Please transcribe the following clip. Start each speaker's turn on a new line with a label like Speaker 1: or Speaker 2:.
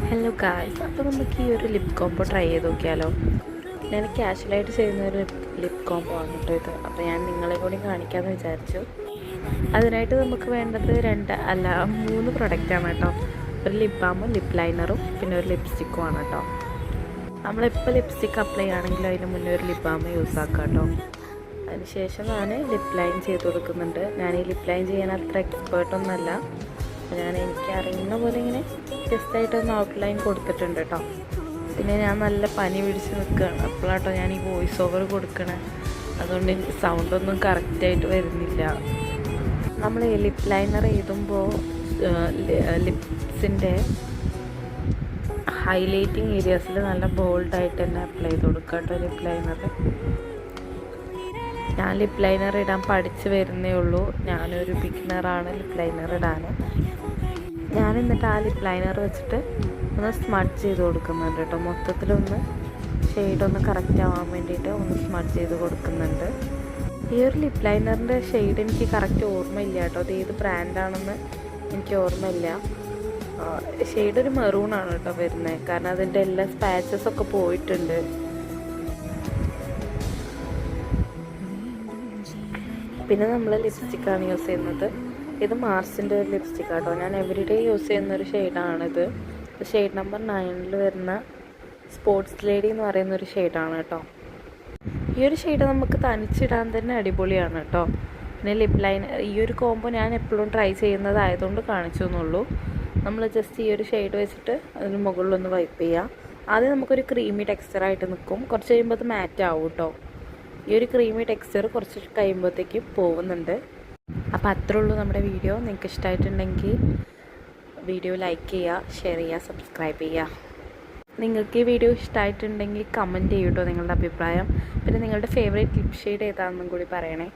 Speaker 1: Hello guys, അപ്പോൾ നമുക്ക് ഈ ഒരു ലിപ് കോംബോ ട്രൈ ചെയ്ത് നോക്കിയാലോ. ഞാൻ ക്യാഷ്വലായിട്ട് ചെയ്യുന്ന ഒരു ലിപ് കോംബോ ആണ് കേട്ടോ ഇത്. അപ്പോൾ ഞാൻ നിങ്ങളെ കൂടി കാണിക്കാമെന്ന് വിചാരിച്ചു. അതിനായിട്ട് നമുക്ക് വേണ്ടത് 3 പ്രൊഡക്റ്റാണ് കേട്ടോ. ഒരു ലിപ് ബാമും ലിപ് ലൈനറും പിന്നെ ഒരു ലിപ്സ്റ്റിക്കും ആണ് കേട്ടോ. നമ്മളിപ്പോൾ ലിപ്സ്റ്റിക്ക് അപ്ലൈ ചെയ്യുകയാണെങ്കിൽ അതിന് മുന്നേ ഒരു ലിപ് ബാം യൂസ് ആക്കാം കേട്ടോ. അതിനുശേഷം ഞാൻ ലിപ് ലൈൻ ചെയ്ത് കൊടുക്കുന്നുണ്ട്. ഞാൻ ഈ ലിപ് ലൈൻ ചെയ്യാൻ അത്ര എക്സ്പേർട്ടൊന്നുമല്ല. ഞാൻ എനിക്ക് അറിയുന്ന പോലെ ഇങ്ങനെ ജസ്റ്റായിട്ടൊന്ന് ഔട്ട്ലൈൻ കൊടുത്തിട്ടുണ്ട് കേട്ടോ. പിന്നെ ഞാൻ നല്ല പനി പിടിച്ച് നിൽക്കുകയാണ് അപ്പോഴാട്ടോ ഞാൻ ഈ വോയിസ് ഓവർ കൊടുക്കണേ. അതുകൊണ്ട് എനിക്ക് സൗണ്ടൊന്നും കറക്റ്റായിട്ട് വരുന്നില്ല. നമ്മൾ ഈ ലിപ് ലൈനർ എഴുതുമ്പോൾ ലിപ്സിൻ്റെ ഹൈലൈറ്റിങ് ഏരിയാസിൽ നല്ല ബോൾഡായിട്ട് തന്നെ അപ്ലൈ ചെയ്ത് കൊടുക്കുക കേട്ടോ ലിപ് ലൈനർ. ഞാൻ ലിപ് ലൈനർ ഇടാൻ പഠിച്ച് വരുന്നേ ഉള്ളൂ. ഞാനൊരു ബിഗിനറാണ് ലിപ് ലൈനർ ഇടാൻ. ഞാൻ എന്നിട്ട് ആ ലിപ് ലൈനർ വെച്ചിട്ട് ഒന്ന് സ്മഡ്ജ് ചെയ്ത് കൊടുക്കുന്നുണ്ട് കേട്ടോ. മൊത്തത്തിലൊന്ന് ഷെയ്ഡൊന്ന് കറക്റ്റ് ആവാൻ വേണ്ടിയിട്ട് ഒന്ന് സ്മഡ്ജ് ചെയ്ത് കൊടുക്കുന്നുണ്ട്. ഈ ഒരു ലിപ് ലൈനറിൻ്റെ ഷെയ്ഡ് എനിക്ക് കറക്റ്റ് ഓർമ്മയില്ല കേട്ടോ. അത് ഏത് ബ്രാൻഡാണെന്ന് എനിക്ക് ഓർമ്മയില്ല. ഷെയ്ഡ് ഒരു മെറൂണാണ് കേട്ടോ വരുന്നത്. കാരണം അതിൻ്റെ എല്ലാ സ്പാച്ചസൊക്കെ പോയിട്ടുണ്ട്. പിന്നെ നമ്മൾ ലിപ്സ്റ്റിക്കാണ് യൂസ് ചെയ്യുന്നത്. ഇത് മാർസിൻ്റെ ഒരു ലിപ്സ്റ്റിക് കേട്ടോ. ഞാൻ എവരിഡേ യൂസ് ചെയ്യുന്നൊരു ഷെയ്ഡാണിത്. ഷെയ്ഡ് നമ്പർ 9 വരുന്ന സ്പോർട്സ് ലേഡി എന്ന് പറയുന്നൊരു ഷെയ്ഡാണ് കേട്ടോ. ഈ ഒരു ഷെയ്ഡ് നമുക്ക് തനിച്ചിടാൻ തന്നെ അടിപൊളിയാണ് കേട്ടോ. പിന്നെ ലിപ് ലൈനർ ഈ ഒരു കോംബോ ഞാൻ എപ്പോഴും ട്രൈ ചെയ്യുന്നതായതുകൊണ്ട് കാണിച്ചു എന്നുള്ളൂ. നമ്മൾ ജസ്റ്റ് ഈ ഒരു ഷെയ്ഡ് വെച്ചിട്ട് അതിന് മുകളിലൊന്ന് വൈപ്പ് ചെയ്യാം. ആദ്യം നമുക്കൊരു ക്രീമി ടെക്സ്ചറായിട്ട് നിൽക്കും. കുറച്ച് കഴിയുമ്പോൾ അത് മാറ്റ് ആവും കേട്ടോ. ഈ ഒരു ക്രീമി ടെക്സ്ചർ കുറച്ച് കഴിയുമ്പോഴത്തേക്ക് പോകുന്നുണ്ട്. അപ്പോൾ അത്രേ ഉള്ളൂ നമ്മുടെ വീഡിയോ. നിങ്ങൾക്ക് ഇഷ്ടമായിട്ടുണ്ടെങ്കിൽ വീഡിയോ ലൈക്ക് ചെയ്യുക, ഷെയർ ചെയ്യുക, സബ്സ്ക്രൈബ് ചെയ്യുക. നിങ്ങൾക്ക് ഈ വീഡിയോ ഇഷ്ടമായിട്ടുണ്ടെങ്കിൽ കമൻറ്റ് ചെയ്യൂട്ടോ നിങ്ങളുടെ അഭിപ്രായം. പിന്നെ നിങ്ങളുടെ ഫേവറേറ്റ് ലിപ് ഷെയ്ഡ് ഏതാണെന്നും കൂടി പറയണേ.